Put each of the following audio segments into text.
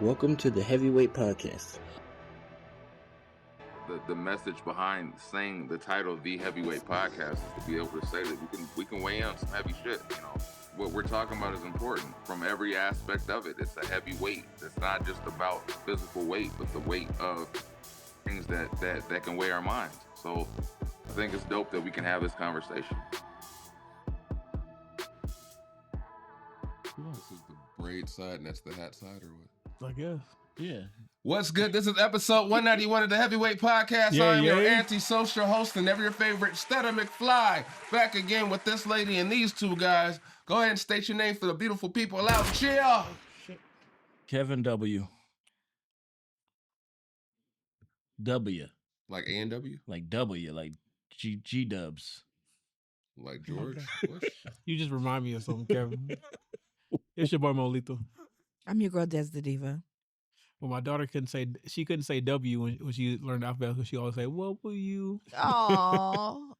Welcome to the Heavyweight Podcast. The message behind saying the title The Heavyweight Podcast is to be able to say that we can weigh in on some heavy shit. You know, what we're talking about is important from every aspect of it. It's a heavy weight. It's not just about physical weight, but the weight of things that can weigh our minds. So I think it's dope that we can have this conversation. This is the braid side and that's the hat side, or what? I guess. Yeah. What's good? This is episode 191 of the Heavyweight Podcast. Yeah, I am your yeah. anti-social host and your favorite Stutter McFly. Back again with this lady and these two guys. Go ahead and state your name for the beautiful people out. Chill. Kevin W. W. Like A&W? Like W. Like G Dubs. Like George Bush? You just remind me of something, Kevin. It's your boy Molito. I'm your girl, Des the Diva. Well, my daughter couldn't say W when she learned the alphabet, because she always say, "What will you?" Oh,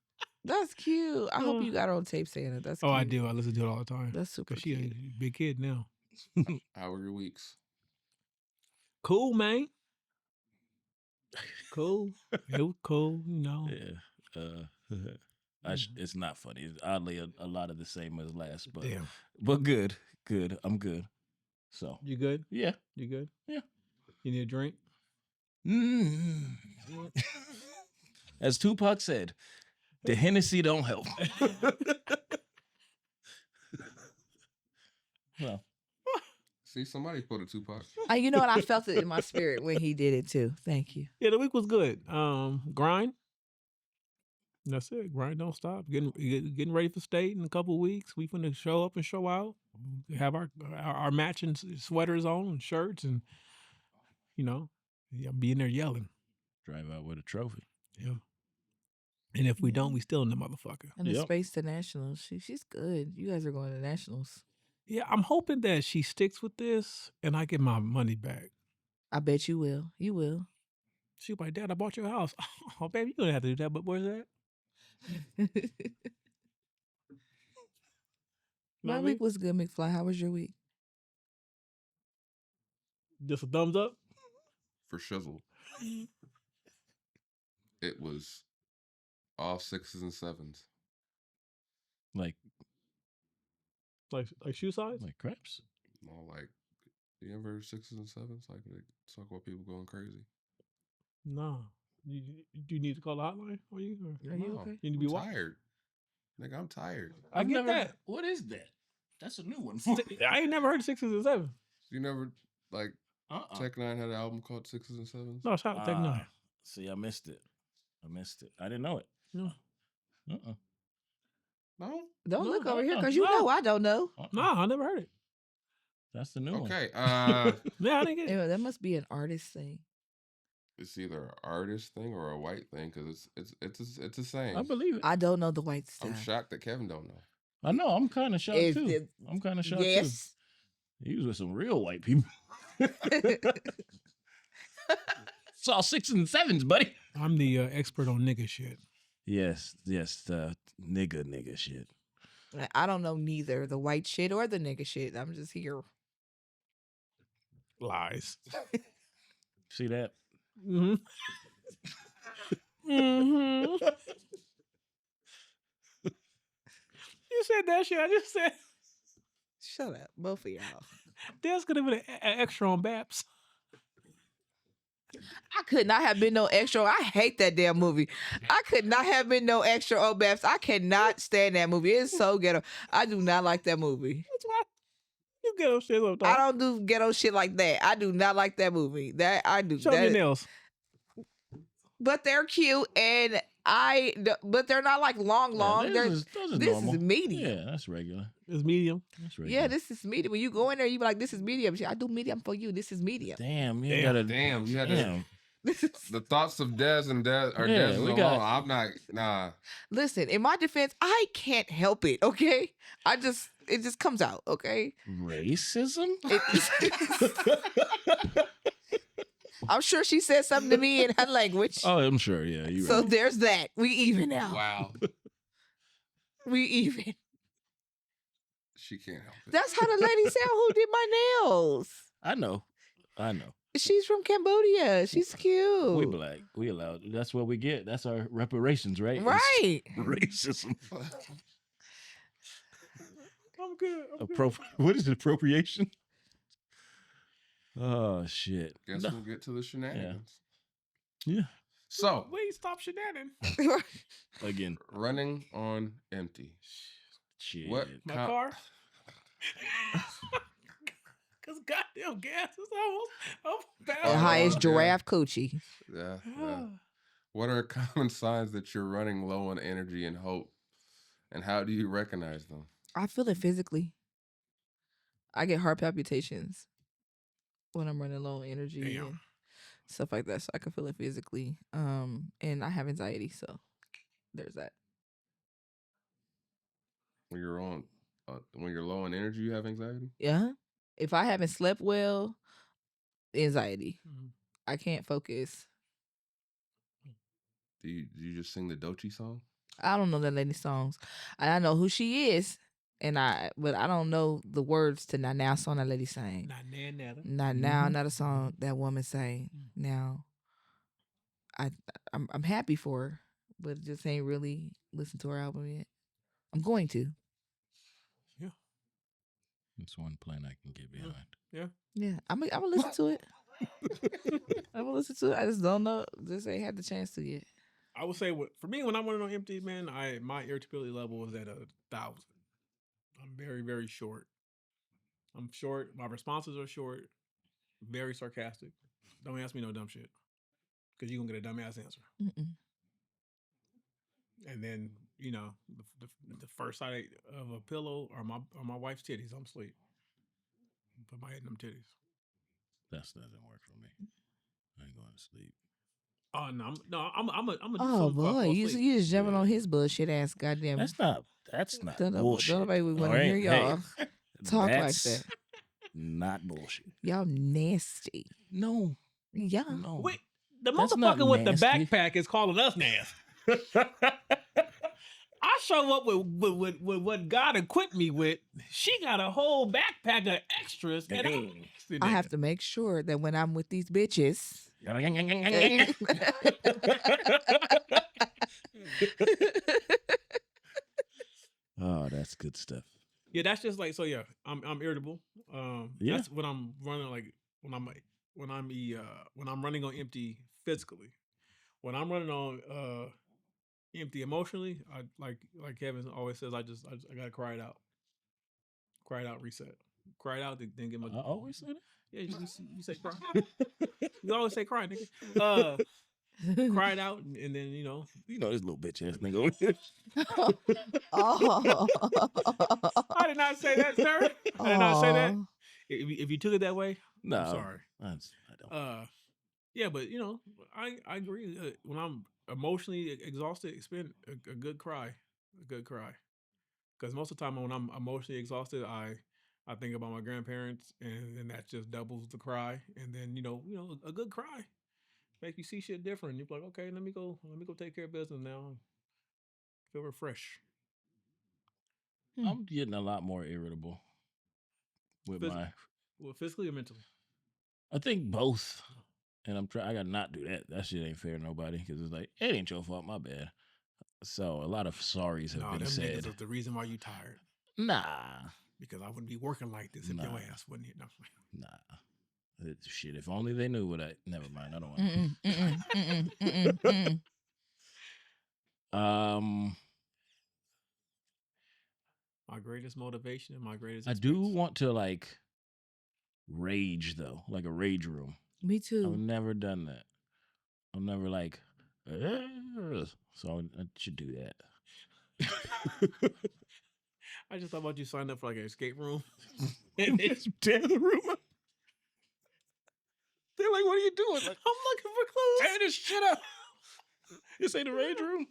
that's cute. I hope you got her on tape saying it. That's cute. Oh, I do. I listen to it all the time. That's super Because she cute. a big kid now. How were your weeks? Cool, man. Cool. It was cool, you know. Yeah. It's not funny. It's oddly a lot of the same as last, but Damn. but good. Good. I'm good. So You good? yeah. You good? Yeah. You need a drink? As Tupac said, the Hennessy don't help. Well, See, somebody put a Tupac. You know what? I felt it in my spirit when he did it too. Thank you. Yeah, the week was good. Grind. That's it. Grind don't stop. Getting ready for state in a couple of weeks. We finna show up and show out. Have our matching sweaters on and shirts, and be in there yelling. drive out with a trophy. Yeah. And if we don't, we still in the motherfucker. And the Yep. space to nationals. She's good. You guys are going to nationals. Yeah, I'm hoping that she sticks with this and I get my money back. I bet you will. You will. She was like, "Dad, I bought your house." Oh, baby, you don't have to do that. But where's that? My week was good, McFly. How was your week? Just a thumbs up. For shizzle. It was all 6s and 7s. Like Like shoe size. craps. All like, you ever 6s and 7s? Like, they talk about people going crazy. No. Do you need to call the hotline? Are you? Or? Are you No, okay? You need to be I'm what? tired. Nigga, I'm tired. I get that. What is that? That's a new one for me. I ain't never heard of 6s and 7s. You never, like, Tech Nine had an album called 6s and 7s? No, shout out Tech Nine. See, I missed it. I didn't know it. No. No? Don't No, look no, over here no, because you no. know I don't know. No, I never heard it. That's the new one. Okay, Yeah, I didn't get it. Anyway, that must be an artist thing. it's either an artist thing or a white thing, because it's the same. I believe it. I don't know the white stuff. I'm shocked that Kevin don't know. I know. I'm kind of shocked Is too. it- I'm kind of shocked Yes. too. He was with some real white people. Saw 6s and 7s, buddy. I'm the expert on nigga shit. Yes, nigga shit. I don't know neither the white shit or the nigga shit. I'm just here. Lies. See that? Mm-hmm. Mm-hmm. You said that shit. I just said Shut up, both of y'all. there's gonna be an extra on Baps. I could not have been no extra. I hate that damn movie. I could not have been no extra on Babs. I cannot stand that movie. It's so ghetto. I do not like that movie. That's why you get those shit up. I don't do ghetto shit like that. I do not like that movie. That I do. Show me your That, nails. but they're cute and but they're not like long. Those is This normal. is medium. Yeah, that's regular. It's medium. That's regular. Yeah, this is medium. When you go in there, you be like, "This is medium." I do medium for you. This is medium. Damn, you Damn. gotta. Damn, you had to, Damn. This is the thoughts of Des and Des or Yeah, Des we alone. got- I'm not, nah. Listen. In my defense, I can't help it. Okay, it just comes out. Okay. Racism? I'm sure she said something to me in her language. Oh, I'm sure. Yeah, you So right. there's that. We even now. Wow. We even. She can't help it. That's how the lady sound who did my nails. I know. I know. She's from Cambodia. She's cute. We black. We allowed. That's what we get. That's our reparations, right? It's Right. racism. I'm good. What is it? Appropriation? Oh shit. Guess No. we'll get to the shenanigans. Yeah. So, Wait, stop shenanigans. Again. running on empty. Shit. What My car. Cause goddamn gas is almost The Oh, highest yeah. giraffe coochie. Yeah, yeah. What are common signs that you're running low on energy and hope? And how do you recognize them? I feel it physically. I get heart palpitations when I'm running low on energy Damn. and stuff like that. So I can feel it physically. And I have anxiety, so there's that. When you're low on energy, you have anxiety? Yeah. If I haven't slept well, anxiety. Mhm. I can't focus. Do you just sing the Doechii song? I don't know that lady's songs. I know who she is, but I don't know the words to Not Now song that lady sang. Not nada. Not now, not a song that woman sang. Now, I'm happy for her, but just ain't really listened to her album yet. I'm going to. It's one plan I can get behind. Yeah, I'm gonna listen to it. I'm gonna listen to it. I just don't know. Just ain't had the chance to yet. I would say for me when I'm running on empty, man, my irritability level is at 1,000. I'm very, very short. I'm short. My responses are short. Very sarcastic. Don't ask me no dumb shit, because you're gonna get a dumbass answer. Mm-mm. And then the first sight of a pillow or my wife's titties, I'm asleep. Put my head in them titties. That doesn't work for me. I ain't going to sleep. Oh no, I'm a. Oh boy, you just jumping on his bullshit ass goddamn. That's not Don't bullshit. nobody would want to All hear right? y'all Hey, talk like that's that. Not bullshit. Y'all nasty. No. Yeah. No. Wait, the That's not motherfucker with the nasty. backpack is calling us nasty. I show up with what God equipped me with. She got a whole backpack of extras. And I have to make sure that when I'm with these bitches. Oh, that's good stuff. Yeah, that's just like so. Yeah, I'm irritable. Yeah. That's when I'm running when I'm running on empty physically. When I'm running on empty emotionally, I like Kevin always says, I gotta cry it out. Cry it out, reset. Cry it out, then get my. I always say that. Yeah, you say cry. You always say cry, nigga. Cry it out, and then this little bitch ass nigga over here. Oh. I did not say that, sir. I did not say that. Aw. If you took it that way, No, I'm sorry. I don't. Yeah, but I agree. When I'm emotionally exhausted, spend a good cry, because most of the time when I'm emotionally exhausted, I think about my grandparents, and then that just doubles the cry, and then a good cry make you see shit different. You're like, okay, let me go take care of business now. Feel refreshed. I'm getting a lot more irritable with physically or mentally. I think both, and I'm trying. I gotta not do that. That shit ain't fair to nobody because it's like it ain't your fault. My bad. So a lot of sorries have been them said. niggas is the reason why you tired. Nah, because I wouldn't be working like this if your ass wouldn't. Nah. Shit, if only they knew what I. Never mind. I don't want. My greatest motivation and my greatest. I do want to rage though, like a rage room. Me too. I've never done that. I'm never like, so I should do that. I just thought about you signed up for like an escape room. And they just tear the room up. They're like, what are you doing? Like, I'm looking for clues. tear this shit up. This ain't a rage room.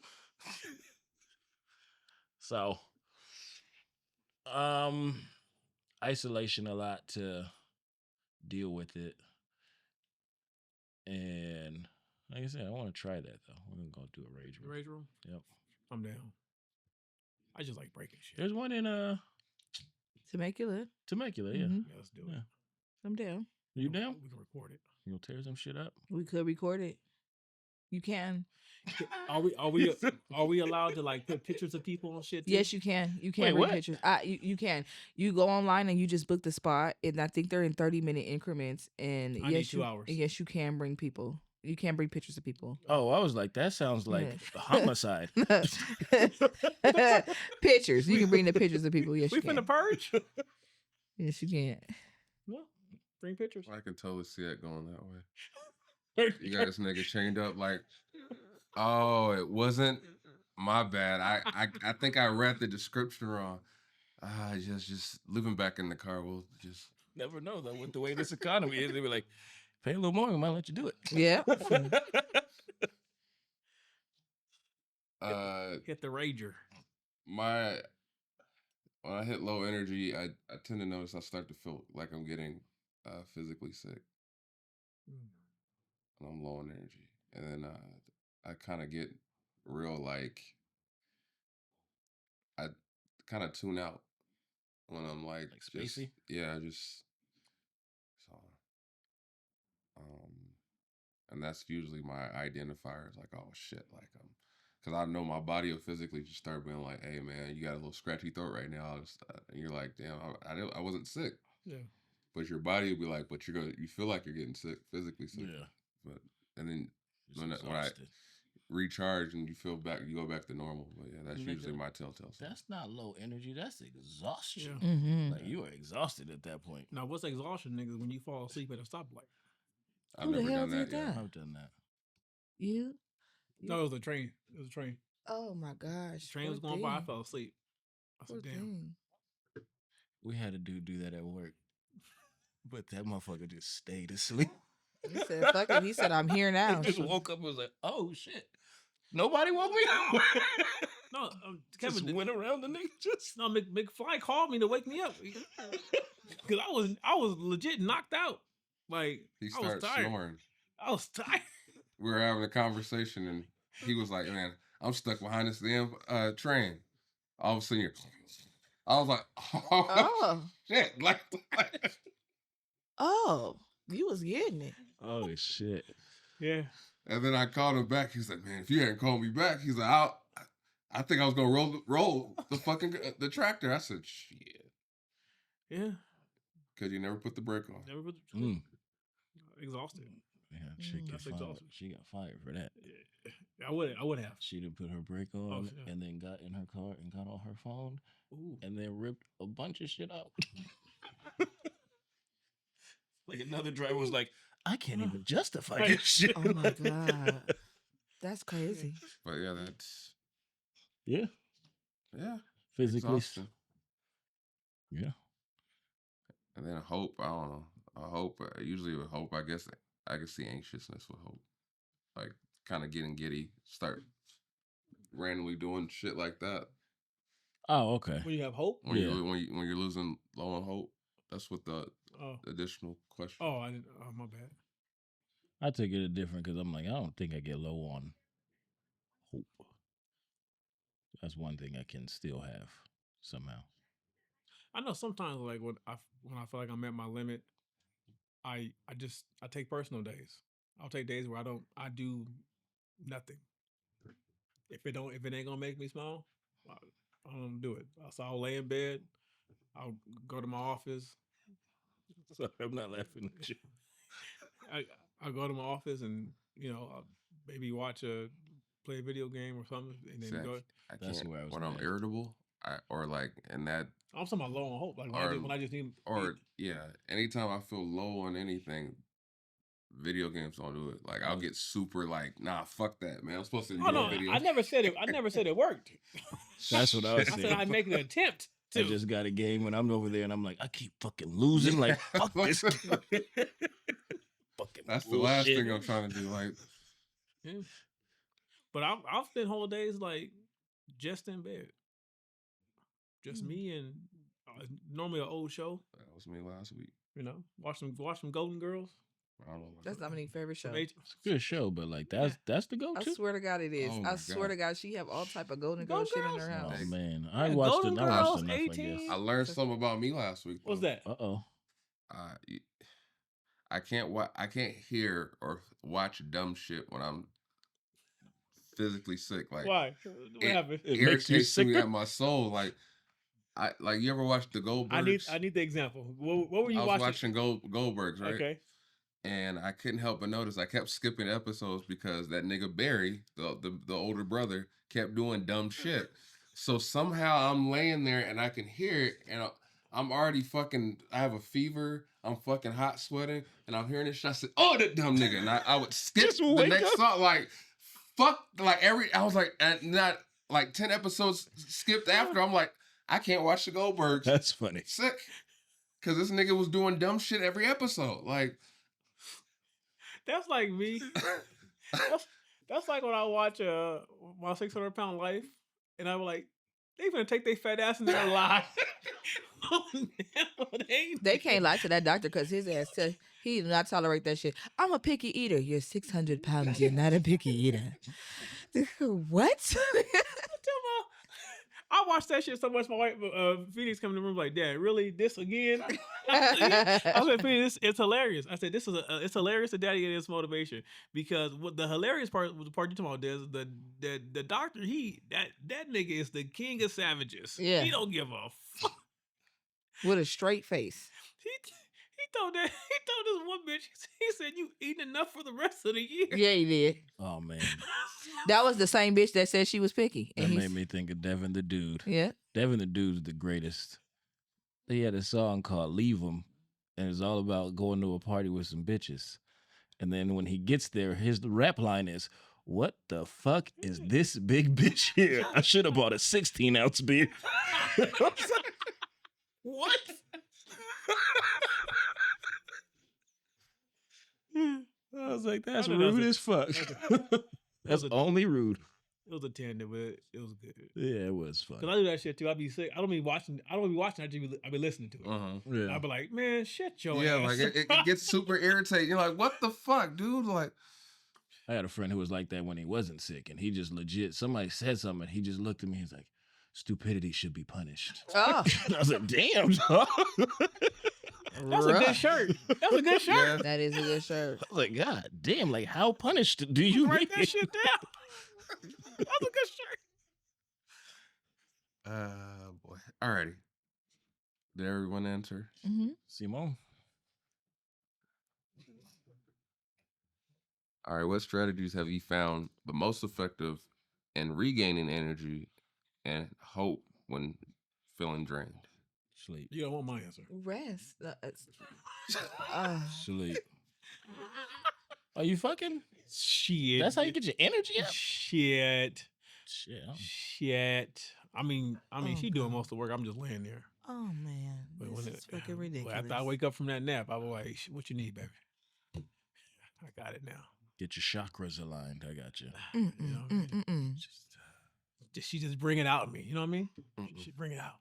So, isolation a lot to deal with it. And like I said, I want to try that though. We're gonna go do a rage room. Rage room? Yep. I'm down. I just like breaking shit. There's one in Temecula. Temecula, yeah. Mm-hmm. Yeah, let's do it. Yeah. I'm down. You down? We can record it. You gonna tear some shit up? We could record it. You can. Are we allowed to like put pictures of people on shit too? Yes, you can. You can Wait, bring what? pictures. You can. You go online and you just book the spot, and I think they're in 30-minute increments. And I need 2 hours. Yes, you can bring people. You can bring pictures of people. Oh, I was like, that sounds like Yeah. homicide. Pictures. You can bring the pictures of people. Yes, We you can. finna purge. Yes, you can. Well, bring pictures. I can totally see it going that way. You got this nigga chained up like, oh, it wasn't my bad. I think I read the description wrong. Just living back in the car. We'll just Never know though with the way this economy is. They be like, pay a little more, we might let you do it. Yeah. Hit the rager. When I hit low energy, I tend to notice I start to feel like I'm getting physically sick. And I'm low on energy. And then I kind of get real like, I kind of tune out when I'm like just, spacey? yeah, just, so, and that's usually my identifier. It's like, oh shit, like because I know my body will physically just start being like, hey man, you got a little scratchy throat right now. And you're like, damn, I wasn't sick. Yeah. But your body will be like, but you feel like you're getting sick, physically sick. Yeah. And then Just when I exhausted. recharge and you go back to normal. But yeah, that's Nigga, usually my telltale sign. That's not low energy. That's exhaustion. Yeah. Mm-hmm. Like you are exhausted at that point. Now, what's exhaustion, niggas? When you fall asleep at a stoplight. I've Who the never hell done did that yet. that? I've done that. You? No, it was a train. It was a train. Oh my gosh. The train was poor going by. I thing. fell asleep. I Poor said, damn. thing. We had a dude do that at work. But that motherfucker just stayed asleep. He said, fuck it. He said, I'm here now. He just woke up and was like, oh shit. Nobody woke me up. No, Just Kevin went around the nigga just. No, McFly called me to wake me up because I was legit knocked out. Like He I was started tired. snoring. I was tired. We were having a conversation and he was like, man, I'm stuck behind this damn train. All of a sudden, I was like, oh, Oh. shit. Like, Oh. You was getting it. Oh shit. Yeah. and then I called him back. He's like, man, if you hadn't called me back, he's like, I think I was going to roll the fucking the tractor. I said, shit. Yeah. Because you never put the brake on. Never put exhausted. Yeah, she got That's fired. exhausting. She got fired for that. Yeah. I would have. She didn't put her brake on yeah. and then got in her car and got on her phone Ooh. and then ripped a bunch of shit out. Like another driver was like, I can't even justify this shit. Oh my God. That's crazy. But yeah, that's, Yeah. yeah. Physically. Exhausting. Yeah. And then hope, I don't know. Usually with hope, I guess I can see anxiousness with hope. Like kind of getting giddy, start randomly doing shit like that. Oh, okay. When you have hope. When Yeah. when you're losing low on hope, that's what the Oh. additional question. Oh, I didn't. Oh, my bad. I take it a different because I'm like, I don't think I get low on hope. That's one thing I can still have somehow. I know sometimes like when I feel like I'm at my limit, I take personal days. I'll take days where I do nothing. If it ain't gonna make me smile, I don't do it. So I'll lay in bed. I'll go to my office. Sorry, I'm not laughing at you. I'll go to my office and I'll maybe play a video game or something, and then See, go. I That's can't, where I was when I'm mad. irritable, or like in that, I'm talking about low on hope, like when I just need. or yeah, anytime I feel low on anything, video games don't do it. Like I'll get super like, nah, fuck that, man. I'm supposed to Oh enjoy no, video. I never said it. I never said it worked. That's what I was I said saying. I make an attempt to. I just got a game when I'm over there and I'm like, I keep fucking losing. Like, fuck this. Fucking That's the last bullshit. thing I'm trying to do. Like, Yeah. But I'll spend whole days like just in bed, just me and normally an old show. that was me last week. Watch some Golden Girls. I don't know. That's Dominique's favorite show. Some It's a good show, but like that's the I go-to. swear to God it is. Oh I my swear God. to God she have all type of Golden Girl Golden shit in Girls? her house. Oh man, I Yeah, watched Golden it. I watched Girls, enough, 18. I guess. I learned something about me last week. What's though. that? Uh-oh. I can't hear or watch dumb shit when I'm physically sick. Like, Why? What happened? It makes you irritates me sicker. at my soul. Like, you ever watch the Goldbergs? I need the example. What were you I was watching? watching Goldbergs, right? Okay. And I couldn't help but notice I kept skipping episodes because that nigga Barry, the older brother, kept doing dumb shit. So somehow I'm laying there and I can hear it, and I'm already fucking. I have a fever. I'm fucking hot sweating, and I'm hearing this shit. I said, "Oh, that dumb nigga!" And I would skip Just the wake next up. song. Like, fuck. Like I was like, and not like 10 episodes skipped after. I'm like, I can't watch the Goldbergs. That's funny. Sick. Because this nigga was doing dumb shit every episode. Like. That's like me. That's like when I watch my 600-pound life, and I'm like, they gonna take their fat ass in there alive. They can't lie to that doctor because his ass said he do not tolerate that shit. I'm a picky eater. You're 600 pounds. You're not a picky eater. What? I watched that shit so much. My wife, Phoenix, come in the room like, "Dad, really this again?" I said, "Phoenix, it's hilarious." I said, "This is it's hilarious that Daddy gets motivation because what the hilarious part was the part you talking about. There's the doctor. That nigga is the king of savages. Yeah. He don't give a fuck. With a straight face. He told this one bitch. He said, "You eating enough for the rest of the year." Yeah, he did. Oh man, That was the same bitch that said she was picky. that made me think of Devin the Dude. Yeah. Devin the Dude's the greatest. He had a song called "Leave 'Em," and it's all about going to a party with some bitches. And then when he gets there, his rap line is, "What the fuck is this big bitch here? I should have bought a 16-ounce beer." What? I was like, that's I know that's rude a- as fuck. That's a- only rude. It was a tandem, but it was good. Yeah, it was fun. Cause I do that shit too. I be sick. I don't be watching. I be listening to it. Yeah. I be like, man, shit your Yeah, ass. like it gets super irritating. You're like, what the fuck, dude? Like, I had a friend who was like that when he wasn't sick, and he just legit, somebody said something, and he just looked at me, he's like, "Stupidity should be punished." Oh. And I was like, damn, dog. That's a good shirt. That's a good shirt. yeah. That is a good shirt. I was like, God damn, like, how punished do you Write mean? that shit down. That's a good shirt. Boy. Alrighty. Did everyone answer? Mm-hmm. Simone? All right. What strategies have you found the most effective in regaining energy and hope when feeling drained? Sleep. You don't want my answer. Rest. Sleep. Are you fucking? Shit. That's how you get your energy up? Shit. Shit. Shit. I mean, she doing most of the work. I'm just laying there. Oh man, But this when is fucking ridiculous. after I wake up from that nap, I was like, "What you need, baby?" I got it now. Get your chakras aligned. I got you. She just bring it out of me. You know what I mean? She bring it out.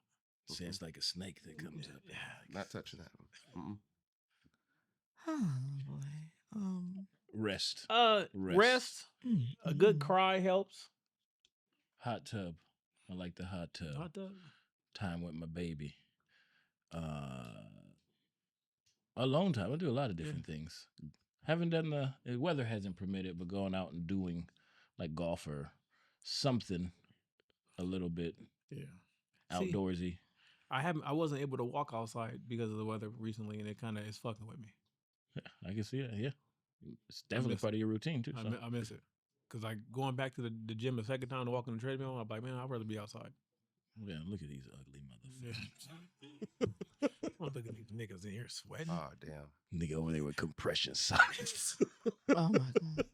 See, it's like a snake that comes up. Not touching that. Mm-mm. Oh boy. Rest. Rest. A good cry helps. Hot tub. I like the hot tub. Hot tub. Time with my baby. Alone time. I do a lot of different things. Haven't done the weather hasn't permitted, but going out and doing like golf or something a little bit Yeah. outdoorsy. I wasn't able to walk outside because of the weather recently, and it kind of is fucking with me. Yeah, I can see that. Yeah, it's definitely part of your routine too. So. I miss it because like going back to the gym a second time to walk on the treadmill, I'm like, man, I'd rather be outside. Yeah, look at these ugly motherfuckers. Yeah. I'm looking at these niggas in here sweating. Oh, damn. Nigga over there with compression socks. Oh my god.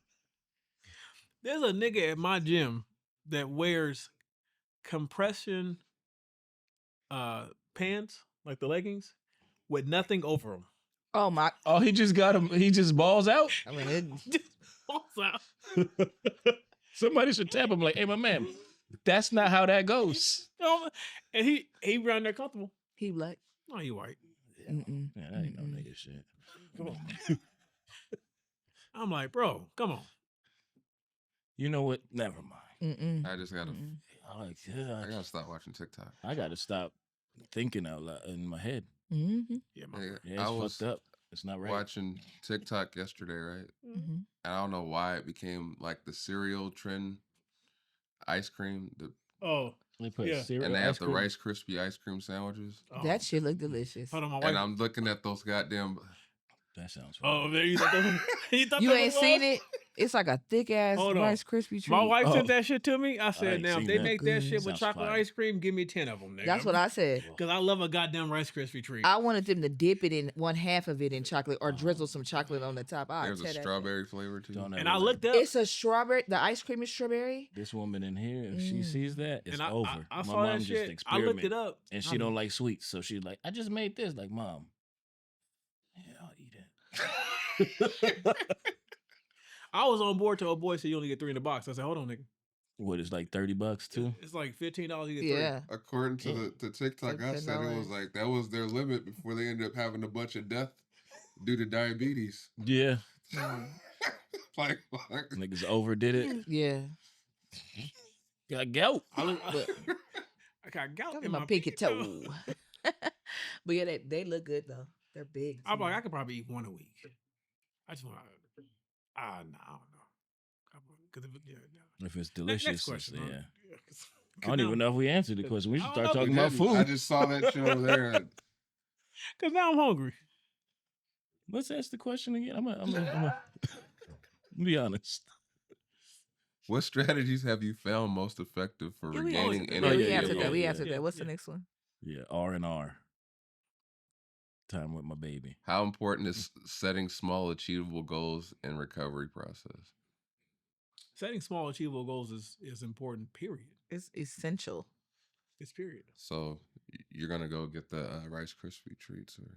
There's a nigga at my gym that wears compression pants, like the leggings, with nothing over them. Oh my. Oh, he just got him. He just balls out. I mean, it, Just falls out. Somebody should tap him like, "Hey, my man, that's not how that goes." And he around there comfortable. he black. Oh, you white. Mm-mm. Yeah, that ain't no nigga shit. Come on. I'm like, bro, come on. You know what? Never mind. Mm-mm. I just gotta. Mm-mm. I gotta stop watching TikTok. I gotta stop thinking out loud in my head. Mm-hmm. Yeah, Yeah, Yeah, I it's was fucked up. It's not right. Watching TikTok yesterday, right? Mm-hmm. And I don't know why it became like the cereal trend ice cream. Oh, They put Yeah. cereal And they ice have the cream. Rice Krispie ice cream sandwiches. oh. That shit look delicious. Hold on, my And wife. I'm looking at those goddamn. That sounds Oh, right. there you thought you thought You that ain't was seen us? it? It's like a thick ass Hold on. Rice Krispie treat. My wife Oh. sent that shit to me. I said, ain't now if seen they that. make that Good. shit with Sounds chocolate fire. ice cream, give me 10 of them. Nigga. That's what I said. Because I love a goddamn Rice Krispie treat. I wanted them to dip it in one half of it in chocolate or drizzle some chocolate on the top. I'll There's tear a that strawberry flavor too. Don't and ever I let looked up. It's a strawberry. The ice cream is strawberry. this woman in here, if she sees that, it's and I, over. I My saw mom that just shit. I looked experimented, it up. and she don't like sweets, so she's like, "I just made this." Like, Mom, yeah, I'll eat it. I was on board till a boy said you only get 3 in the box. I said, hold on, nigga. What is like $30 too? It's like $15 you get Yeah. According to the TikTok, I said it was $10. like that was their limit before they ended up having a bunch of death due to diabetes. Yeah, like niggas overdid it. Yeah. Got gout. I got gout Talking in my about pinky toe. But yeah, they look good though. They're big. I'm too. like, I could probably eat one a week. I just want to. Nah, I don't know. Because If it's Next delicious, question. it's- huh? yeah. Yeah, I don't even know if we answered the question. We should I start don't know. talking about food. I just saw that shit over there. Because now I'm hungry. Let's ask the question again. I'm gonna be honest. What strategies have you found most effective for Yeah, we regaining answered energy? that. We yeah, answered yeah, that. We yeah. answered that. What's the Yeah. next one? Yeah, R&R. Time with my baby. How important is setting small, achievable goals in recovery process? Setting small, achievable goals is important, period. It's essential. It's period. So you're gonna go get the Rice Krispie treats, or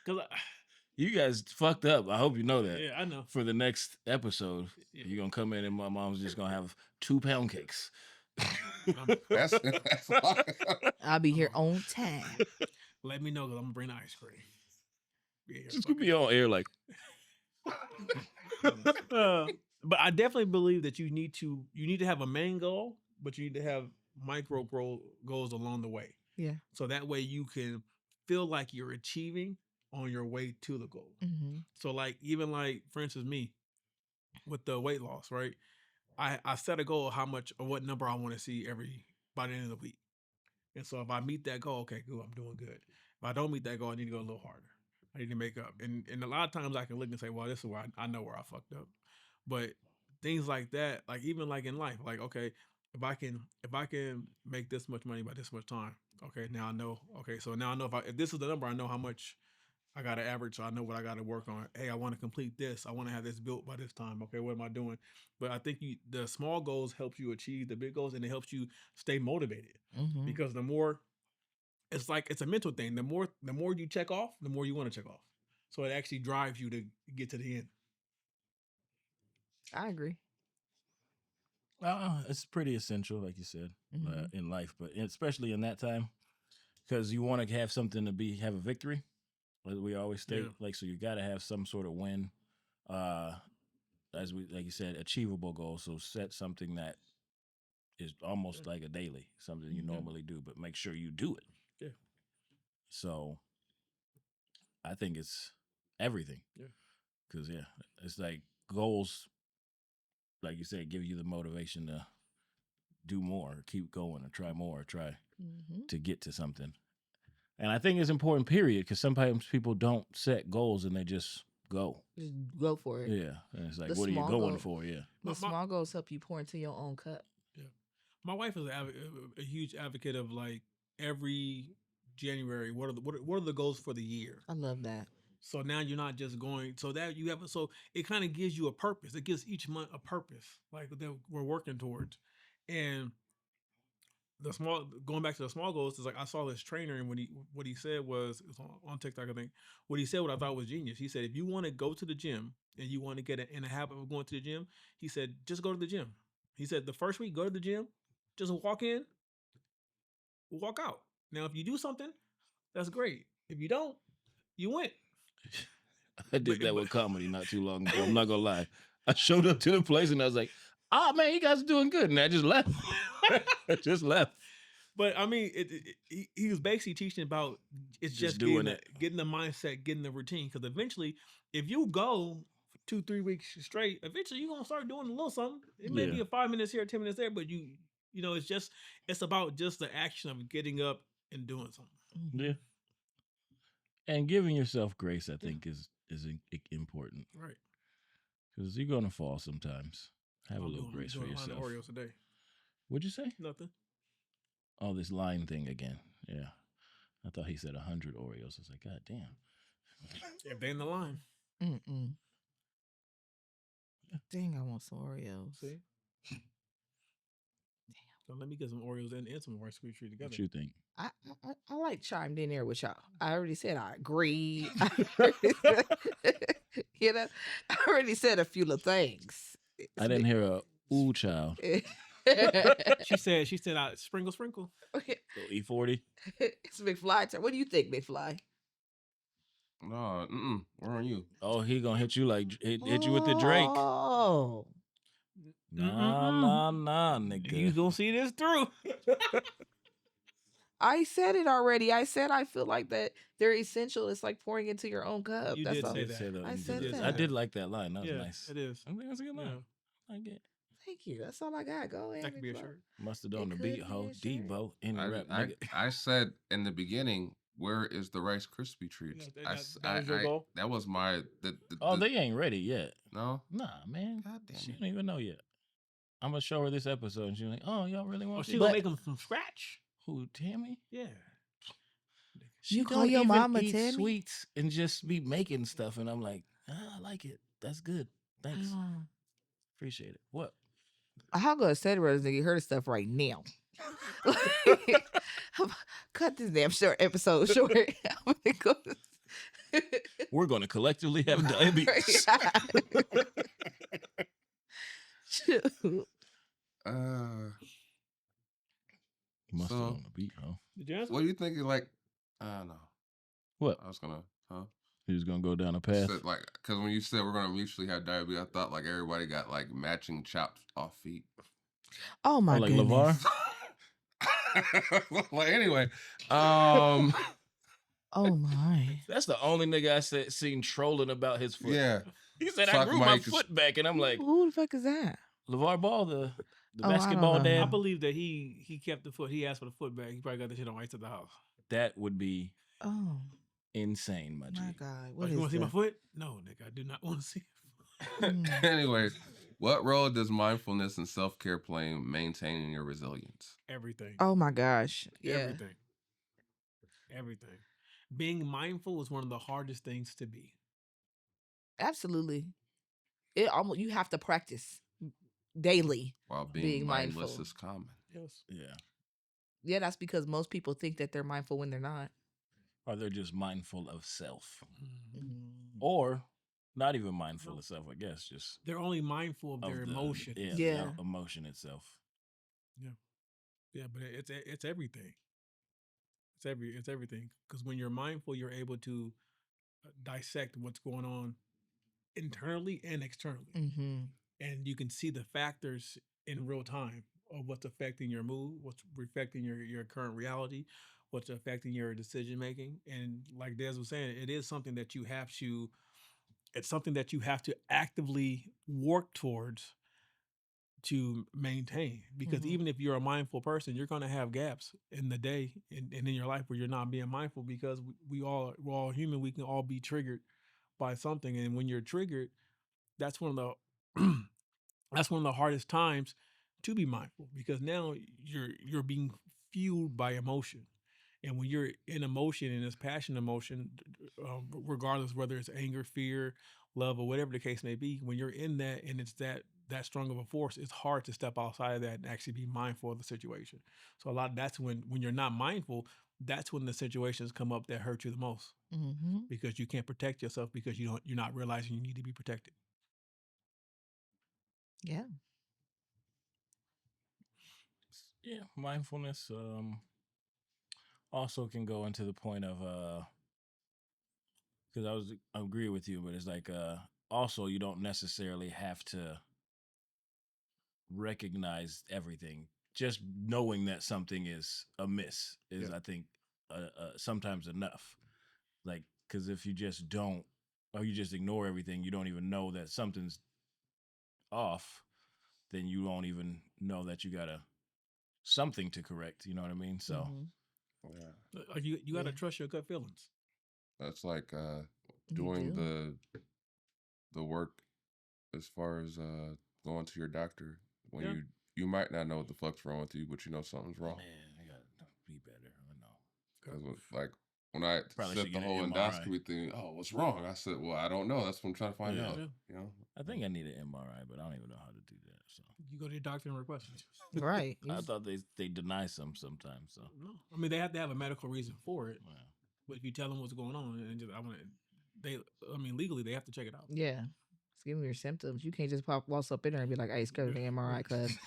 Because, You guys fucked up. I hope you know that. yeah, I know. For the next episode, Yeah. you're gonna come in and my mom's just gonna have 2 pound cakes. that's I'll be here on time. Let me know because I'm going to bring the ice cream. Yeah, Just gonna be on air like but I definitely believe that you need to have a main goal, but you need to have micro goals along the way. Yeah. So that way you can feel like you're achieving on your way to the goal. Mm-hmm. So like even like for instance me with the weight loss, right? I set a goal of how much or what number I want to see by the end of the week. And so if I meet that goal, okay, cool, I'm doing good. If I don't meet that goal, I need to go a little harder. I need to make up. And a lot of times I can look and say, well, this is where I know where I fucked up. But things like that, like even like in life, like, okay, if I can make this much money by this much time, okay, now I know. Okay, so now I know if this is the number, I know how much I got to average, so I know what I got to work on. Hey, I want to complete this. I want to have this built by this time. Okay, what am I doing? But I think the small goals helps you achieve the big goals, and it helps you stay motivated. Mm-hmm. Because the more, it's like it's a mental thing. The more you check off, the more you want to check off. So it actually drives you to get to the end. I agree. it's pretty essential, like you said, Mhm. in life, but especially in that time, because you want to have something to have a victory. Like we always state, Yeah. like, so you got to have some sort of win, like you said, achievable goal. So set something that is almost like a daily, something you Mhm. normally do, but make sure you do it. Yeah. So I think it's everything. Yeah. Because it's like goals, like you said, give you the motivation to do more, keep going, or try more, or try Mm-hmm. to get to something. And I think it's important, period, because sometimes people don't set goals and they just go. Just go for it. Yeah. And it's like, The what are you small going goal. for? Yeah. The My- small goals help you pour into your own cup. My wife is a huge advocate of like every January. What are the goals for the year? I love that. So now you're not just going. So that you have. So it kind of gives you a purpose. It gives each month a purpose, like that we're working towards. And going back to the small goals is like I saw this trainer and what he said was, it was on TikTok, I think. What he said, what I thought was genius. He said, if you want to go to the gym and you want to get in a habit of going to the gym, he said, just go to the gym. He said the first week, go to the gym, just walk in, walk out. Now, if you do something, that's great. If you don't, you went. I did that with comedy not too long ago. I'm not going to lie. I showed up to the place and I was like, oh, man, you guys are doing good. And I just left. I just left. But I mean, he was basically teaching about it's Just just doing getting the mindset, getting the routine. Because eventually, if you go for 2-3 weeks straight, eventually you're gonna start doing a little something. It may Yeah. be a 5 minutes here, 10 minutes there, but you know, it's about just the action of getting up and doing something. Yeah. And giving yourself grace, I think, is important. Right. Because you're gonna fall sometimes. Have a I'm little doing, grace I'm for doing a line of yourself. Oreos today. What'd you say? Nothing. Oh, this line thing again. Yeah. I thought he said 100 Oreos. I was like, God damn. If they in the line, Mm-mm. Dang, I want some Oreos. see. So let me get some Oreos and some Rice Krispie treat together. What you think? I like chimed in there with y'all. I already said I agree. You know, I already said a few little things. I didn't hear a ooh child. She said, sprinkle. So E40. It's McFly turn. What do you think, McFly? No, where are you? Oh, he gonna hit you like hit you with the Drake. Oh, Nah, You nigga. gonna see this through. I said it already. I said I feel like that they're essential. It's like pouring into your own cup. You That's did all. say Did that. say that. I You said did. that. I did like that line. That was Yeah, nice. it is. I think that's a good line. Yeah. I get. Thank you. That's all I got. Go ahead. That could be a McFly. shirt. Must have done the could beat, be ho. a shirt. Debo. Any rap, nigga. I said in the beginning, where is the Rice Krispie treats? Yeah, that was your goal? That was my Oh, they ain't ready yet. no. Nah, man. God damn She it. don't even know yet. I'm gonna show her this episode, and she's like, "Oh, y'all really Oh, want she these?" gonna make them from scratch? Who, Tammy? Yeah. She You call don't your even mama eat Tammy? sweets and just be making stuff, and I'm like, I like it. That's good. Thanks. Oh. Appreciate it. What? I'm gonna say to her, you heard of stuff right now. Cut this damn short episode short. I'm gonna go. We're gonna collectively have diabetes. Shoot. Must have So- on the beat, huh? Did you answer? What do you think? Like, no. What? I was gonna, He was gonna go down a path. said, like, because when you said we're gonna mutually have diabetes, I thought like everybody got like matching chopped off feet. Oh my like goodness. LeVar? Well, anyway, Oh my. That's the only nigga I seen trolling about his foot. yeah, He said I Talking grew about my he could- foot back, and I'm like, Who the fuck is that? LeVar Ball, the Oh, I don't basketball know dad. I him. believe that he kept the foot. He asked for the foot back. He probably got the shit on ice at the house. That would be Oh insane, my G. my God. Oh, What you is want to see my that? foot? No, nigga, I do not want to see it. Anyway, what role does mindfulness and self care play in maintaining your resilience? Everything. Oh my gosh. Yeah. Everything. Being mindful is one of the hardest things to be. Absolutely. It almost you have to practice daily. While being Being mindless mindful. is common. Yes. Yeah. Yeah, that's because most people think that they're mindful when they're not. Or they're just mindful of self. Mm. Or not even mindful of self, I guess. Just They're only mindful of their the- emotion. Yeah, Yeah. the emotion itself. Yeah, but it's everything. It's everything. Because when you're mindful, you're able to dissect what's going on internally and externally, Mm-hmm. and you can see the factors in real time of what's affecting your mood, what's affecting your current reality, what's affecting your decision making. And like Des was saying, it is something that you have to. It's something that you have to actively work towards to maintain, because Mhm. even if you're a mindful person, you're going to have gaps in the day and in your life where you're not being mindful, because we're all human. We can all be triggered by something, and when you're triggered, that's one of the that's one of the hardest times to be mindful, because now you're being fueled by emotion. And when you're in emotion, and it's passion emotion, regardless whether it's anger, fear, love, or whatever the case may be, when you're in that and it's that strong of a force, it's hard to step outside of that and actually be mindful of the situation. So that's when you're not mindful, that's when the situations come up that hurt you the most, Mm-hmm. because you can't protect yourself, because you're not realizing you need to be protected. Yeah. Yeah, mindfulness also can go into the point of because I agree with you, but it's like also you don't necessarily have to recognize everything just knowing that something is amiss is, Yeah. I think, sometimes enough. Like, because if you just don't, or you just ignore everything, you don't even know that something's off, then you won't even know that you got something to correct. You know what I mean? So, Mhm. Yeah. Like you gotta Yeah. trust your gut feelings. That's like You doing do. the work as far as going to your doctor when Yeah. you might not know what the fuck's wrong with you, but you know something's wrong. man, I gotta be better. I know. Because like when I Probably said should the get whole an MRI. endoscopy thing, oh, what's wrong? I said, well, I don't know. That's what I'm trying to find Yeah. out. Yeah. You know, I think I need an MRI, but I don't even know how to do that. So You go to your doctor and request it. Right. I thought they deny some sometimes. So No, I mean they have to have a medical reason for it. yeah. But if you tell them what's going on and just I mean legally they have to check it out. Yeah. Just give them your symptoms. You can't just walk up in there and be like, "Hey, schedule an MRI," cuz.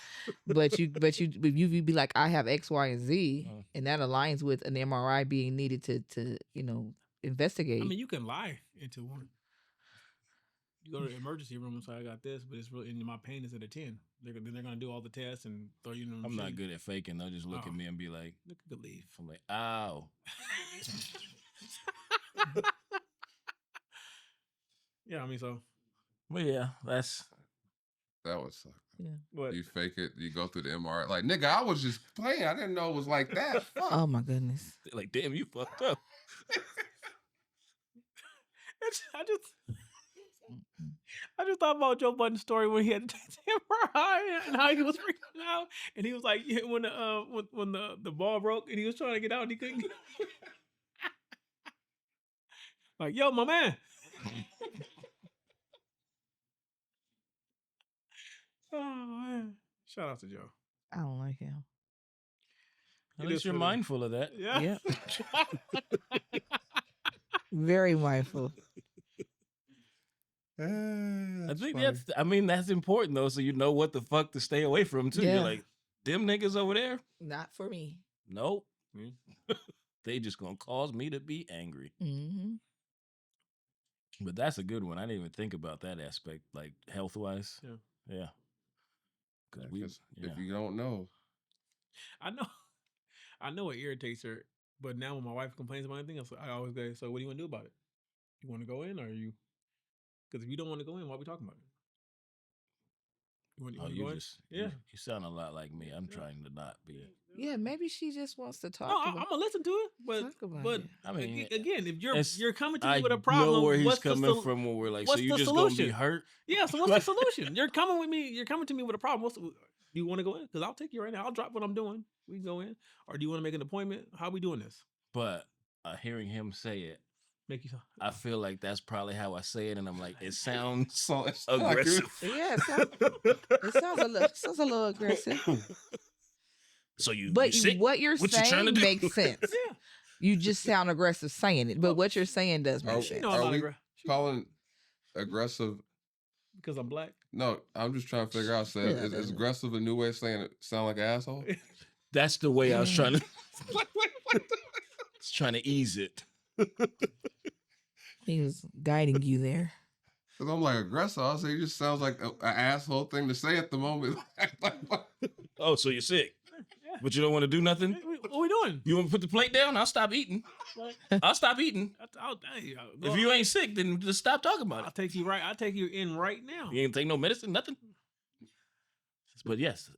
But you be like, "I have X, Y, and Z," and that aligns with an MRI being needed to investigate. I mean you can lie into one. You go to the emergency room and say I got this, but it's really and my pain is at a 10. Then they're gonna do all the tests and throw you in the I'm machine. not good at faking. They'll just look Oh. at me and be like, Look at the leaf. I'm like, ow. Yeah, I mean so. But yeah, that's that would suck. Yeah. But You fake it, you go through the MRI. Like, nigga, I was just playing. I didn't know it was like that. Fuck. Oh my goodness. like, damn, you fucked up. I just thought about Joe Budden's story when he had to take the MRI and how he was freaking out, and he was like, when the ball broke and he was trying to get out and he couldn't get out. Like, yo, my man. Oh man! Shout out to Joe. I don't like him. At It least is you're what it is. mindful of that. Yeah. Yep. Very mindful. I think that's important though, so you know what the fuck to stay away from too. Yeah. You're like, them niggas over there? Not for me. Nope. They just gonna cause me to be angry. Mm-hmm. But that's a good one. I didn't even think about that aspect, like health wise. Yeah. Yeah. Because if you don't know, I know it irritates her, but now when my wife complains about anything else, I always go, so what do you want to do about it? You want to go in or you? Because if you don't want to go in, why are we talking about it? You want to go in? Yeah. You sound a lot like me. I'm trying to not be. Yeah, maybe she just wants to talk. No, I'm gonna listen to it, but Talk about but it. I mean, again, if it's- you're coming to I me with a problem, know where he's what's the coming from. When we're like, so what's you the just gonna be solution? hurt? Yeah, so what's the solution? You're coming with me. You're coming to me with a problem. Do you want to go in? Because I'll take you right now. I'll drop what I'm doing. We can go in. Or do you want to make an appointment? How are we doing this? But hearing him say it, Make you. I feel like that's probably how I say it, and I'm like, it sounds so it's aggressive. Yeah, it sounds a little aggressive. So But you sick? what you're What you trying saying to do? makes sense. Yeah. You just sound aggressive saying it, but what you're saying does make Oh, sense. You know I'm Are not we aggressive. calling aggressive? Because I'm black. No, I'm just trying to figure out. Is aggressive a new way of saying it? Sound like an asshole? That's the way I was trying to. Trying to ease it. He was guiding you there. Because I'm like aggressive. I'll say it just sounds like an asshole thing to say at the moment. Oh, so you're sick, Yeah. but you don't want to do nothing? What are we doing? You want to put the plate down? I'll stop eating. I'll stop eating. If you ain't sick, then just stop talking about I'll it. take you right. I'll take you in right now. You ain't take no medicine, nothing. But yes,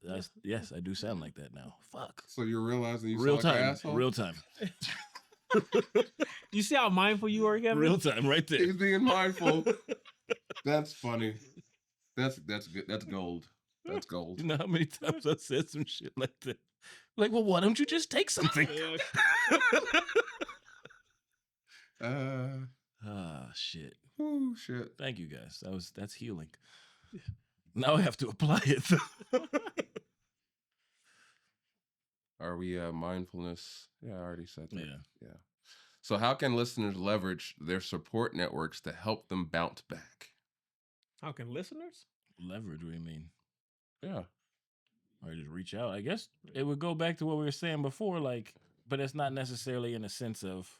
I do sound like that now. Fuck. So you're realizing you Real sound like an time. asshole? Real time. You see how mindful you are, Kevin? Real time, right there. He's being mindful. That's funny. That's good. That's gold. That's gold. You know how many times I said some shit like that? Like, well, why don't you just take something? Shit. Oh shit. Thank you guys. That's healing. Now I have to apply it. Are we mindfulness? Yeah, I already said that. Yeah. So how can listeners leverage their support networks to help them bounce back? How can listeners? Leverage, what do you mean? Yeah. Or just reach out. I guess it would go back to what we were saying before, like, but it's not necessarily in a sense of,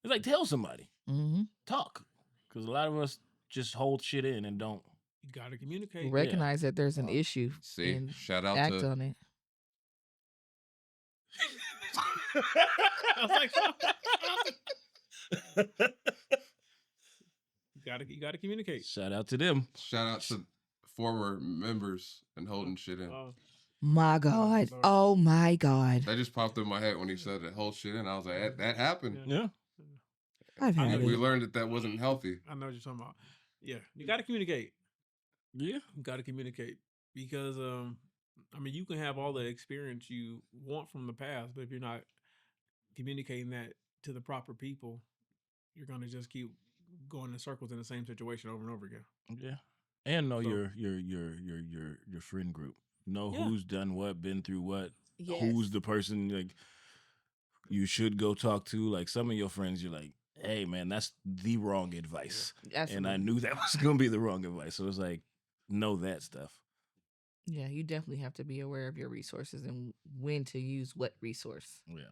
it's like tell somebody. Mm-hmm. Talk. Because a lot of us just hold shit in and don't. You got to communicate. Recognize that there's an issue See, and shout out act to on it. I was like, you gotta communicate. Shout out to them. Shout out to former members and holding shit in. My God. Oh my God. That just popped in my head when he said that hold shit in. I was like, that happened. Yeah. I've had We it. learned that wasn't healthy. I know what you're talking about. Yeah, you got to communicate. Yeah. You got to communicate because I mean, you can have all the experience you want from the past, but if you're not communicating that to the proper people, you're gonna just keep going in circles in the same situation over and over again. Yeah. And know So- your friend group. Know Yeah. who's done what, been through what, Yes. who's the person like you should go talk to. Like some of your friends, you're like, hey man, that's the wrong advice. Absolutely. And I knew that was gonna be the wrong advice. So it's like, know that stuff. Yeah, you definitely have to be aware of your resources and when to use what resource. Yeah.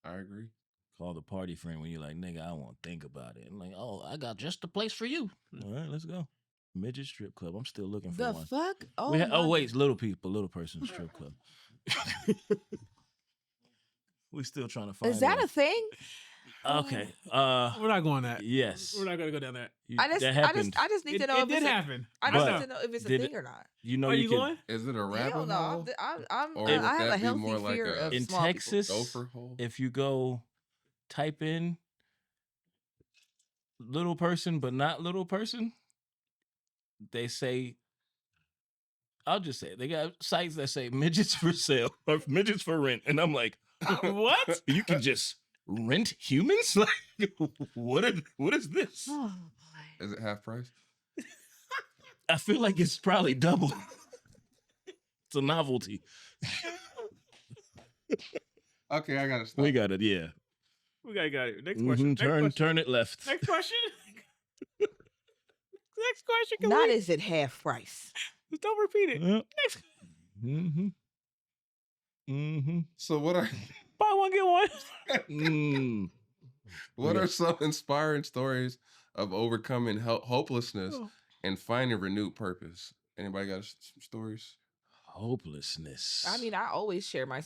I agree. Call the party friend when you're like, nigga, I won't think about it. I'm like, oh, I got just the place for you. All right, let's go. Midget strip club. I'm still looking for The one. fuck? We my oh wait, little person strip club. We still trying to find. Is that one. a thing? Okay. We're not going that. Yes. We're not gonna go down that. That happened. I just need to know It if did it's happen. I just But need to know if it's a did thing it- or not. You know Are you you can, going? Is it a rabbit Hell no. hole? Or I would have a that be healthy more like fear a- of in small people. Texas. Gopher hole? If you go type in little person but not little person, they say, I'll just say it, they got sites that say midgets for sale or midgets for rent, and I'm like, What? you can just rent humans? Like, what is this? Oh boy. Is it half price? I feel like it's probably double. It's a novelty. Okay, I gotta stop. We got it, yeah. We got it. Next question. Turn it left. Next question. Next question. Can Not we? is it half price? Just don't repeat it. Yep. Next. Mm-hmm. Mm-hmm. So what are Buy one get one. Mm. what Yeah. are some inspiring stories of overcoming hopelessness Oh. and finding renewed purpose? Anybody got some stories? Hopelessness. I mean, I always share my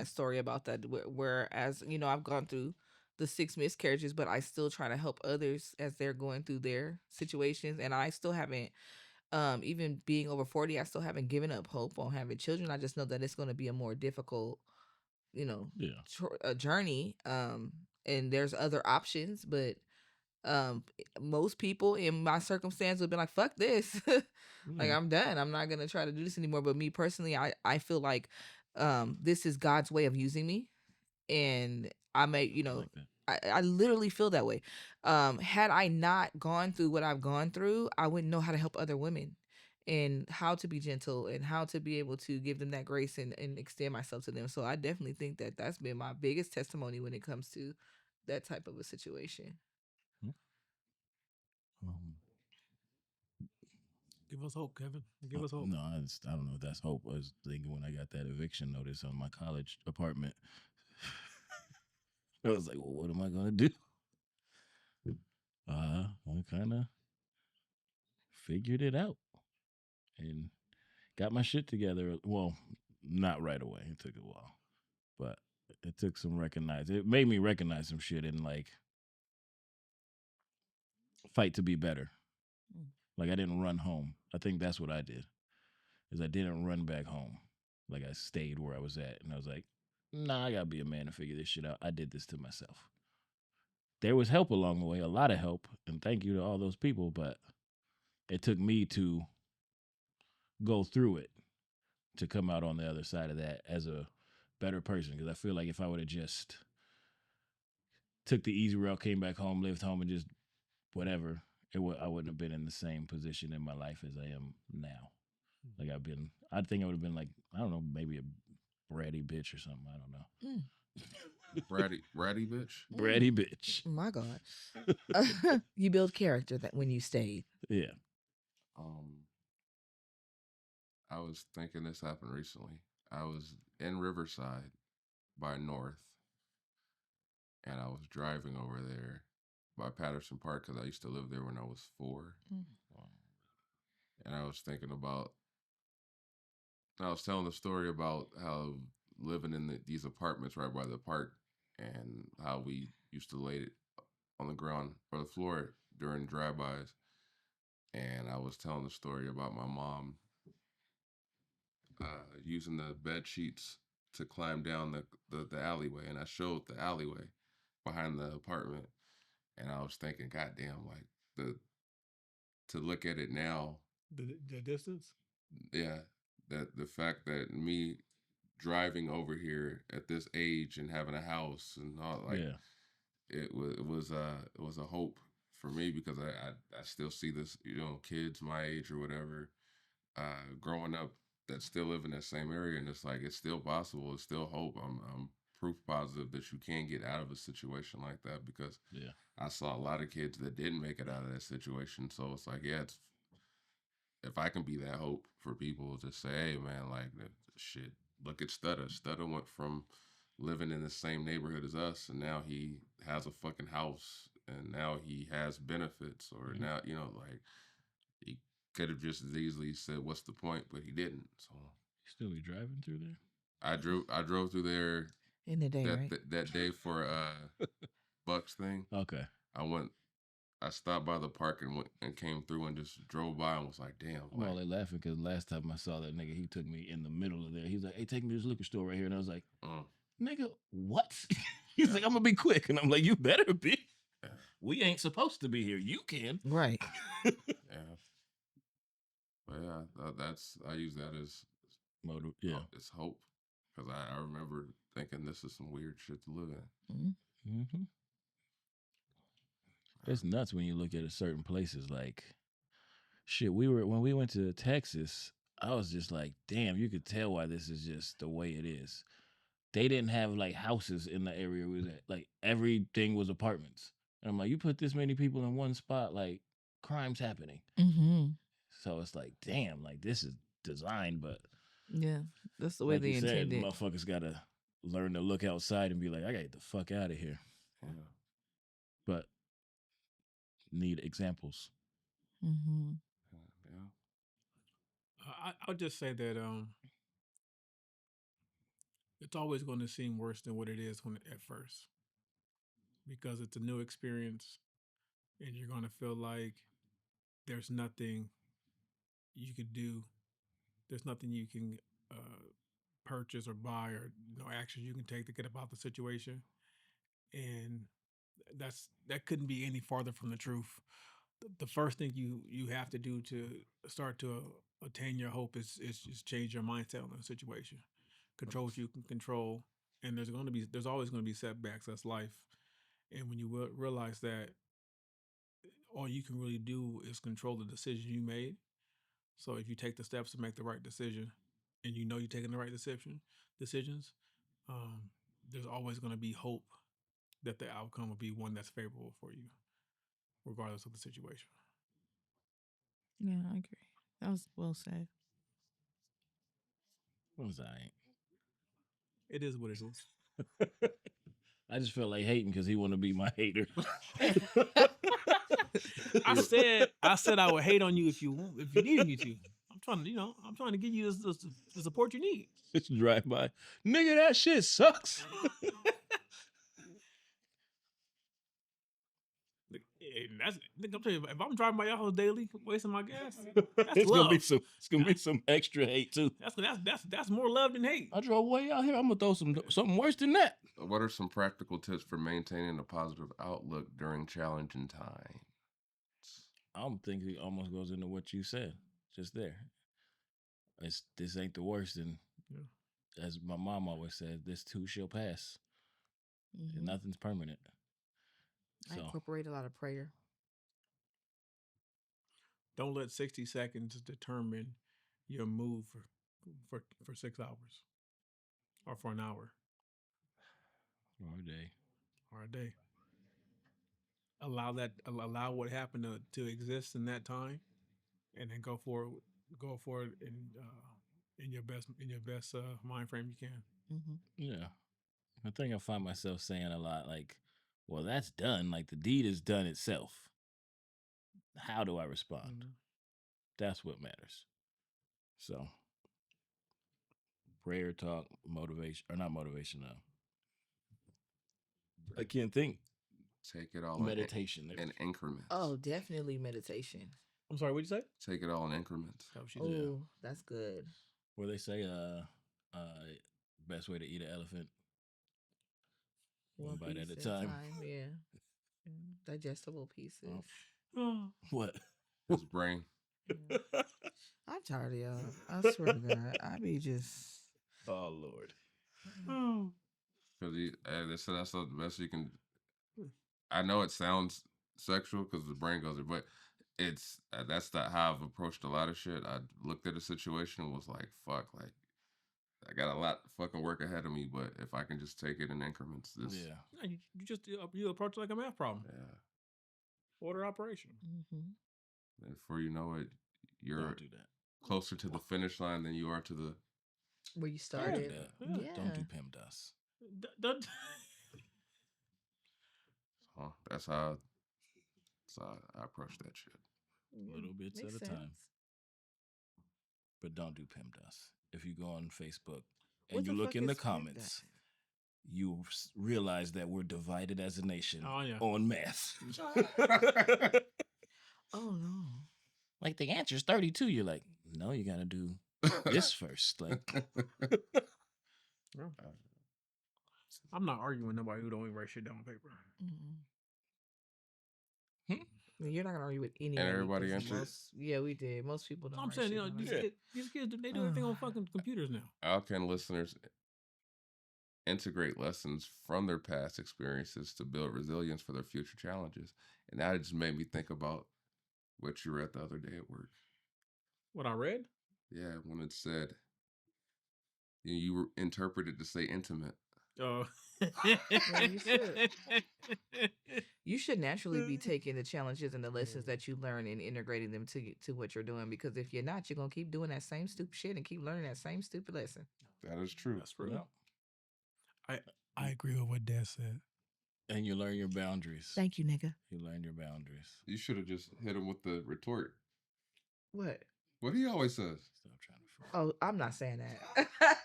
story about that. Whereas, you know, I've gone through the 6 miscarriages, but I still try to help others as they're going through their situations, and I still haven't. Even being over 40, I still haven't given up hope on having children. I just know that it's going to be a more difficult, you know, Yeah. journey. And there's other options, but most people in my circumstance would be like, fuck this. Like, I'm done. I'm not gonna try to do this anymore. But me personally, I feel like this is God's way of using me, and I may, you know, like that. I literally feel that way. Had I not gone through what I've gone through, I wouldn't know how to help other women and how to be gentle and how to be able to give them that grace and extend myself to them. So I definitely think that that's been my biggest testimony when it comes to that type of a situation. Give us hope, Kevin. Give us hope. No, I don't know if that's hope. I was thinking when I got that eviction notice on my college apartment, I was like, well, what am I going to do? I kind of figured it out and got my shit together. Well, not right away. It took a while, but it took some it made me recognize some shit and like fight to be better. Like I didn't run home. I think that's what I did. Is I didn't run back home. Like I stayed where I was at, and I was like, nah, I gotta be a man to figure this shit out. I did this to myself. There was help along the way, a lot of help, and thank you to all those people, but it took me to go through it to come out on the other side of that as a better person. Because I feel like if I would have just took the easy route, came back home, lived home, and just whatever, I wouldn't have been in the same position in my life as I am now. Like I think I would have been like, I don't know, maybe a bratty bitch or something. I don't know. Bratty bitch. Bratty bitch. My God. You build character that when you stayed. Yeah. I was thinking this happened recently. I was in Riverside by North, and I was driving over there by Patterson Park because I used to live there when I was 4. And I was thinking about, I was telling the story about how living in these apartments right by the park, and how we used to lay it on the ground or the floor during drive-bys. And I was telling the story about my mom using the bed sheets to climb down the alleyway, and I showed the alleyway behind the apartment, and I was thinking, God damn, like to look at it now, the distance. yeah, that the fact that me driving over here at this age and having a house and all, like, Yeah. it was a hope for me, because I still see this, kids my age or whatever, growing up that still live in that same area, and it's like it's still possible. It's still hope. I'm proof positive that you can get out of a situation like that, because Yeah. I saw a lot of kids that didn't make it out of that situation. So it's like, yeah, it's if I can be that hope for people to say, hey man, like shit, look at Stutter. Stutter went from living in the same neighborhood as us, and now he has a fucking house, and now he has benefits, or Mhm. now like he could have just as easily said, "What's the point?" But he didn't. So You still be driving through there? I drove through there In the day, that right? that day for Bucks thing. Okay. I stopped by the park and went and came through and just drove by and was like, damn, I'm like, only laughing because last time I saw that nigga, he took me in the middle of there. He's like, hey, take me to this liquor store right here. And I was like, nigga, what? He's like, I'm going to be quick. And I'm like, you better be. Yeah. We ain't supposed to be here. You can. Right. Yeah. But yeah, I use that as Motive. Yeah. It's hope, because I remember thinking this is some weird shit to live in. Mm-hmm. It's nuts when you look at certain places. Like, shit, when we went to Texas, I was just like, damn, you could tell why this is just the way it is. They didn't have like houses in the area we was at. Like everything was apartments. And I'm like, you put this many people in one spot, like crime's happening. Mm-hmm. So it's like, damn, like this is designed, but Yeah, that's the way like they you said, intended. motherfuckers gotta learn to look outside and be like, I gotta get the fuck out of here. Yeah. But need examples. Mm-hmm. Yeah. I'll just say that it's always going to seem worse than what it is at first, because it's a new experience, and you're going to feel like there's nothing you could do. There's nothing you can purchase or buy, or no action you can take to get about the situation. And that couldn't be any farther from the truth. The first thing you have to do to start to attain your hope is just change your mindset on the situation. Control what you can control, and there's always going to be setbacks. That's life. And when you realize that all you can really do is control the decision you made. So if you take the steps to make the right decision, and you know you're taking the right decisions, um, there's always going to be hope that the outcome will be one that's favorable for you, regardless of the situation. Yeah, I agree. That was well said. What was I? It is what it is. I just felt like hating because he want to be my hater. I said I would hate on you if you needed me to. I'm trying to give you the support you need. Just drive by, nigga. That shit sucks. I'm telling you, if I'm driving by your house daily, wasting my gas, that's It's love. gonna be some extra hate too. That's more love than hate. I drove way out here. I'm gonna throw something worse than that. What are some practical tips for maintaining a positive outlook during challenging times? I'm thinking it almost goes into what you said just there. This ain't the worst, and as my mom always said, this too shall pass. Mm-hmm. Nothing's permanent. I incorporate a lot of prayer. Don't let 60 seconds determine your mood for 6 hours or for an hour or a day. Allow what happened to exist in that time, and then go for it in your best mind frame you can. Mm-hmm. Yeah, I think I find myself saying a lot like, well, that's done. Like the deed is done itself. How do I respond? That's what matters. So prayer talk, motivation, or not motivation. I can't think. Take it all Meditation. in increments. Oh, definitely meditation. I'm sorry, what'd you say? Take it all in increments. That what she said. Oh, that's good. Where they say, best way to eat an elephant, one bite piece at a time. Yeah. Digestible pieces. What? His brain. Yeah. I'm tired of y'all. I swear to God. I be just. Oh Lord. Because that's the best you can. I know it sounds sexual because the brain goes there, but it's that's not how I've approached a lot of shit. I looked at a situation and was like, fuck, like I got a lot of fucking work ahead of me, but if I can just take it in increments, Yeah, you just you approach it like a math problem. Yeah. Order operation. Mm-hmm. And before you know it, you're Don't do that. closer to the finish line than you are to the where you Don't do started. that. Yeah. Don't do PEMDAS. That's how I approach that shit. Little bits Makes at a sense. time. But don't do PEMDAS. If you go on Facebook What and you the look fuck in the is PEMDAS? comments, you realize that we're divided as a nation Oh, yeah. on math. Oh no. Like the answer's 32. You're like, no, you gotta do this first. Like, I'm not arguing with nobody who don't even write shit down on paper. You're not gonna argue with anybody. And everybody 'cause answered? Yeah, we did. Most people don't. I'm write saying, shit you know, down. these kids, they do everything on fucking computers now. How can listeners integrate lessons from their past experiences to build resilience for their future challenges? And that just made me think about what you read the other day at work. What I read? Yeah, when it said you interpreted to say intimate. Oh, you should. You should naturally be taking the challenges and the lessons that you learn and integrating them to what you're doing. Because if you're not, you're gonna keep doing that same stupid shit and keep learning that same stupid lesson. That is true. That's real. yeah. I agree with what Dad said. And you learn your boundaries. Thank you, nigga. You learn your boundaries. You should have just hit him with the retort. What? What he always says. Stop trying to. Oh, I'm not saying that.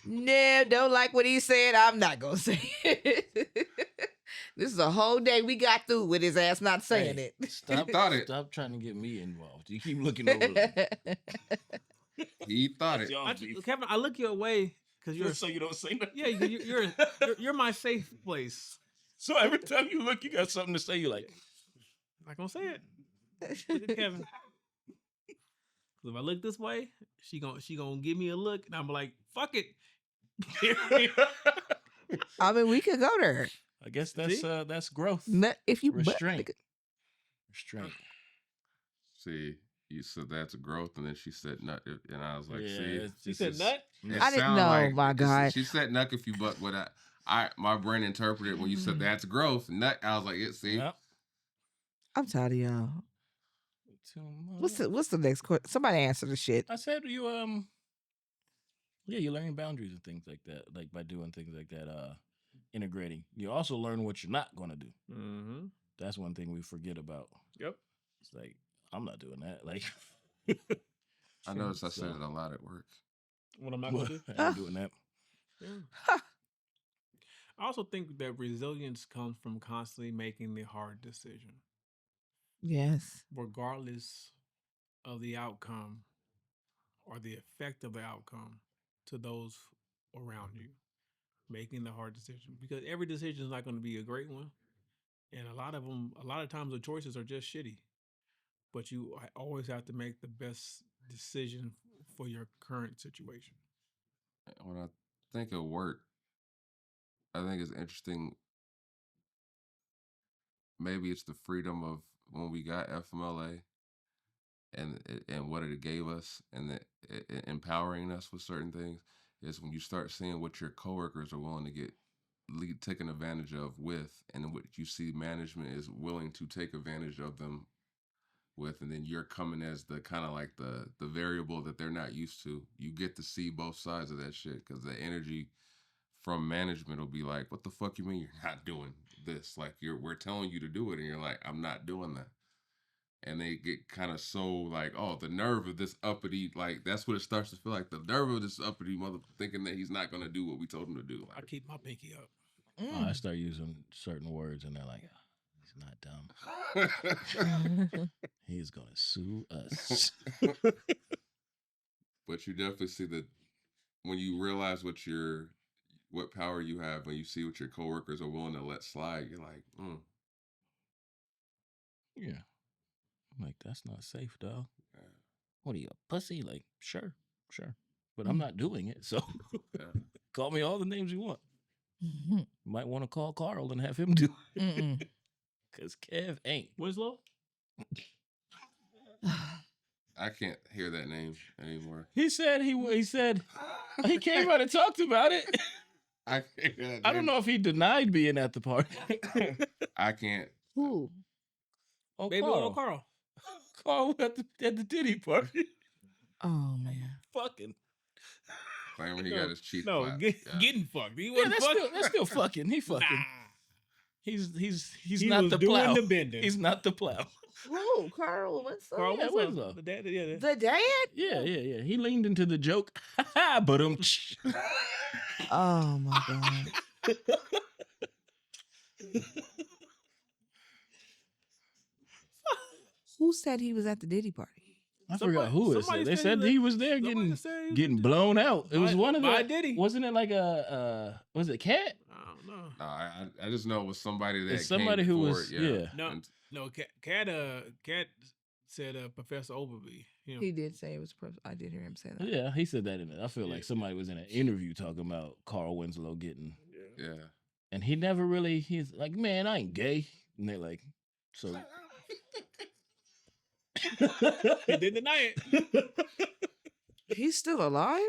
No, don't like what he said. I'm not gonna say it. This is a whole day we got through with his ass not saying Hey, it. Stop trying to get me involved. You keep looking over. He thought it. Kevin, I look your way because you're so you don't say nothing. Yeah, you're my safe place. So every time you look, you got something to say. You're like, Not gonna say it. Look at Kevin. If I look this way, she gonna give me a look, and I'm like, fuck it. I mean, we could go there. I guess that's growth. If you Restraint. Restraint. See, you said that's growth, and then she said nut, and I was like, Yeah, see, She said nut. I didn't know. My God. She said nut if you but what my brain interpreted when you said that's growth. Nut, I was like, see. Yep. I'm tired of y'all. Too much. What's the next question? Somebody answer the shit. I said you you learn boundaries and things like that, like by doing things like that, integrating. You also learn what you're not gonna do. Mm-hmm. That's one thing we forget about. Yep. It's like, I'm not doing that. Like, I noticed I said it a lot at work. What I'm not gonna do. I ain't doing that. Yeah. I also think that resilience comes from constantly making the hard decision, Yes. regardless of the outcome or the effect of the outcome to those around you. Making the hard decision, because every decision is not going to be a great one, and a lot of times the choices are just shitty. But you always have to make the best decision for your current situation. When I think of work, I think it's interesting. Maybe it's the freedom of when we got FMLA and what it gave us, and empowering us with certain things, is when you start seeing what your coworkers are willing to get taken advantage of with, and what you see management is willing to take advantage of them with, and then you're coming as the kind of like the variable that they're not used to. You get to see both sides of that shit, because the energy from management will be like, what the fuck you mean you're not doing this? Like, we're telling you to do it, and you're like, I'm not doing that. and they get kind of so like, oh, the nerve of this uppity, like that's what it starts to feel like. The nerve of this uppity mother thinking that he's not gonna do what we told him to do. I Like, keep my pinky up. I start using certain words, and they're like, "Oh, he's not dumb. He's gonna sue us." but you definitely see that when you realize what power you have, when you see what your coworkers are willing to let slide, you're like, Yeah. I'm like, that's not safe, dog. yeah. What are you, a pussy? Like, sure. But I'm not doing it, so call me all the names you want. Might want to call Carl and have him do it. Because Kev ain't. Winslow? I can't hear that name anymore. He said he came out and talked about it. I can't hear that I don't name. know if he denied being at the party. I can't. Who? Oh, Baby little Carl. Carl at the Diddy party. Oh man. Fucking. Playing when he got his cheek No, clapped. getting fucked. He Yeah, wasn't fucking. that's still fucking. He fucking. Nah. He's He not was the doing plow. the bending. He's not the plow. Who? Carl Winslow? Carl Yeah, Winslow. Winslow. The dad, yeah. The dad? Yeah. He leaned into the joke. But Oh my god. Who said he was at the Diddy party? I forgot who it somebody said. They said said he was there somebody said he was getting blown out. It was one of by the. Diddy. Wasn't it like was it Cat? I don't know. No, I just know it was somebody that It's somebody came who before was- it, yeah. No, Cat said Professor Overby. Him. He did say it was. I did hear him say that. Yeah, he said that in it. I feel Yeah. like somebody was in an interview talking about Carl Winslow getting, Yeah. and he never really. He's like, man, I ain't gay, and they're like, so. He didn't deny it. He's still alive?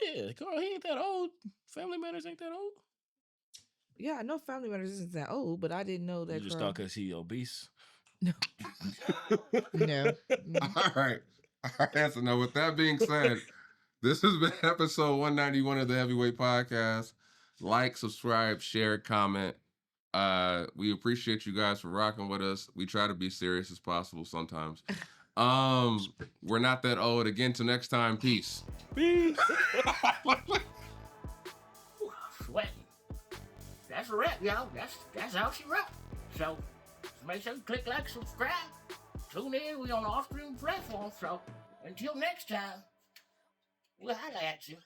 Yeah, Carl, he ain't that old. Family Matters ain't that old. Yeah, I know Family Matters isn't that old, but I didn't know that. You just Carl... thought because he obese. No. No. All right. So now with that being said, this has been episode 191 of the Heavyweight Podcast. Like, subscribe, share, comment. We appreciate you guys for rocking with us. We try to be serious as possible sometimes. We're not that old. Again, till next time. Peace. Peace. Sweating. That's a wrap, y'all. That's how she wrapped. So make sure you click like, subscribe. Tune in. We on all streaming platforms. So until next time, we'll holla at you.